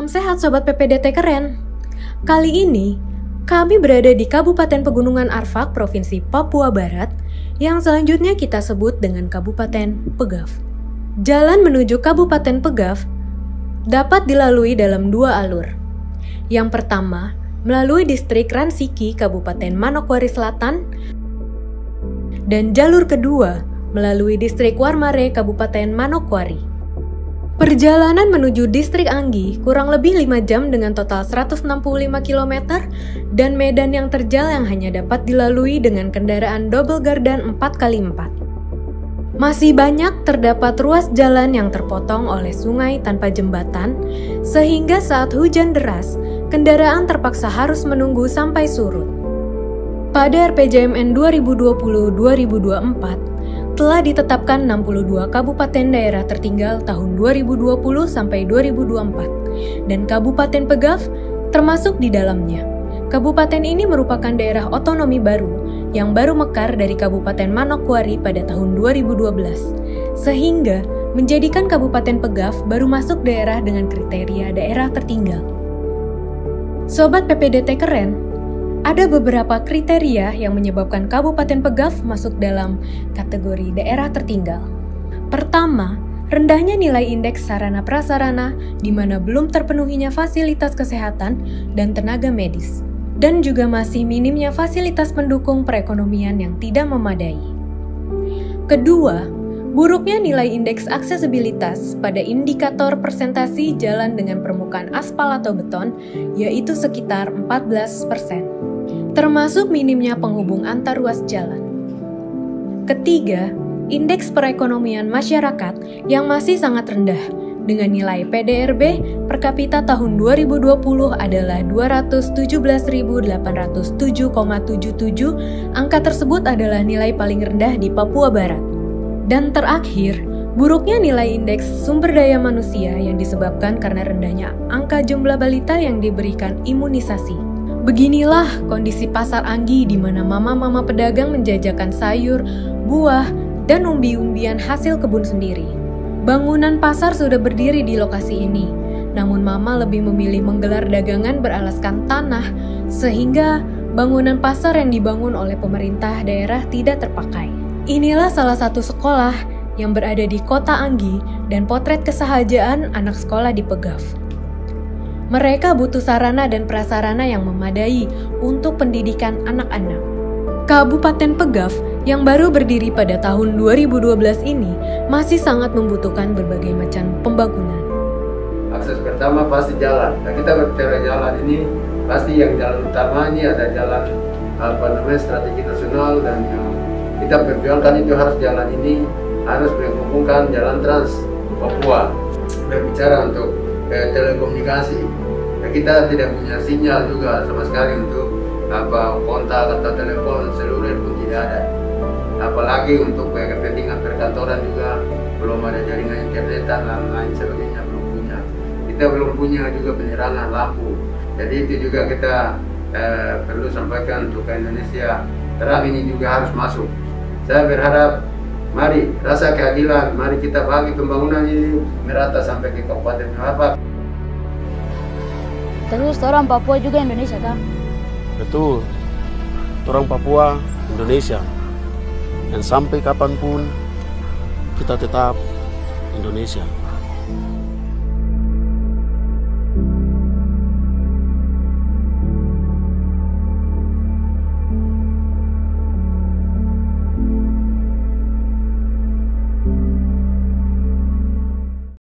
Salam sehat Sobat PPDT Keren. Kali ini, kami berada di Kabupaten Pegunungan Arfak, Provinsi Papua Barat, yang selanjutnya kita sebut dengan Kabupaten Pegaf. Jalan menuju Kabupaten Pegaf dapat dilalui dalam dua alur. Yang pertama, melalui distrik Ransiki, Kabupaten Manokwari Selatan, dan jalur kedua melalui distrik Warmare, Kabupaten Manokwari. Perjalanan menuju distrik Anggi kurang lebih 5 jam dengan total 165 km dan medan yang terjal yang hanya dapat dilalui dengan kendaraan double gardan 4x4. Masih banyak terdapat ruas jalan yang terpotong oleh sungai tanpa jembatan, sehingga saat hujan deras, kendaraan terpaksa harus menunggu sampai surut. Pada RPJMN 2020-2024, telah ditetapkan 62 kabupaten daerah tertinggal tahun 2020 sampai 2024 dan Kabupaten Pegaf termasuk di dalamnya. Kabupaten ini merupakan daerah otonomi baru yang baru mekar dari Kabupaten Manokwari pada tahun 2012 sehingga menjadikan Kabupaten Pegaf baru masuk daerah dengan kriteria daerah tertinggal. Sobat PPDT Keren, ada beberapa kriteria yang menyebabkan Kabupaten Pegaf masuk dalam kategori daerah tertinggal. Pertama, rendahnya nilai indeks sarana prasarana di mana belum terpenuhinya fasilitas kesehatan dan tenaga medis, dan juga masih minimnya fasilitas pendukung perekonomian yang tidak memadai. Kedua, buruknya nilai indeks aksesibilitas pada indikator persentasi jalan dengan permukaan aspal atau beton, yaitu sekitar 14%. Termasuk minimnya penghubung antar ruas jalan. Ketiga, indeks perekonomian masyarakat yang masih sangat rendah dengan nilai PDRB per kapita tahun 2020 adalah 217.807,77. Angka tersebut adalah nilai paling rendah di Papua Barat. Dan terakhir, buruknya nilai indeks sumber daya manusia yang disebabkan karena rendahnya angka jumlah balita yang diberikan imunisasi. Beginilah kondisi pasar Anggi di mana mama-mama pedagang menjajakan sayur, buah, dan umbi-umbian hasil kebun sendiri. Bangunan pasar sudah berdiri di lokasi ini, namun mama lebih memilih menggelar dagangan beralaskan tanah sehingga bangunan pasar yang dibangun oleh pemerintah daerah tidak terpakai. Inilah salah satu sekolah yang berada di kota Anggi dan potret kesahajaan anak sekolah di Pegaf. Mereka butuh sarana dan prasarana yang memadai untuk pendidikan anak-anak. Kabupaten Pegaf yang baru berdiri pada tahun 2012 ini masih sangat membutuhkan berbagai macam pembangunan. Akses pertama pasti jalan. Nah, kita berbicara jalan ini pasti yang jalan utama ini ada jalan strategi nasional dan yang kita perjuangkan itu harus jalan ini harus menghubungkan jalan Trans Papua. Berbicara untuk telekomunikasi. Nah, kita tidak punya sinyal juga sama sekali untuk kontak atau telepon seluler pun tidak ada. Apalagi untuk kepentingan perkantoran juga belum ada jaringan internet dan lain sebagainya belum punya. Kita belum punya juga penerangan lampu. Jadi itu juga kita perlu sampaikan untuk Indonesia. Terang ini juga harus masuk. Saya berharap mari rasa keadilan, mari kita bagi pembangunan ini merata sampai ke Kabupaten Arfak. Terus orang Papua juga Indonesia kan? Betul, orang Papua Indonesia. Dan sampai kapanpun kita tetap Indonesia.